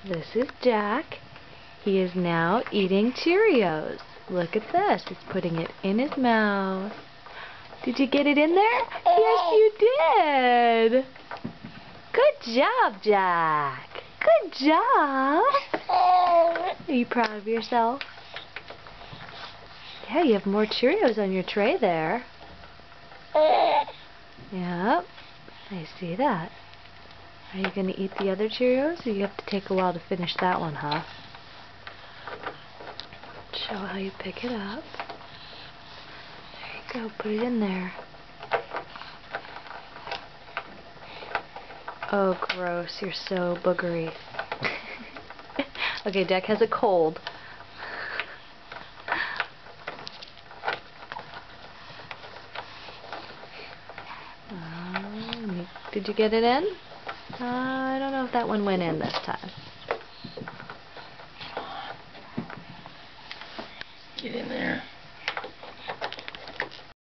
This is Jack. He is now eating Cheerios. Look at this. He's putting it in his mouth. Did you get it in there? Yes, you did. Good job, Jack. Good job. Are you proud of yourself? Yeah, you have more Cheerios on your tray there. Yep, I see that. Are you going to eat the other Cheerios, or you have to take a while to finish that one, huh? Show how you pick it up. There you go, put it in there. Oh, gross, you're so boogery. Okay, Jack has a cold. Did you get it in? I don't know if that one went in this time. Get in there.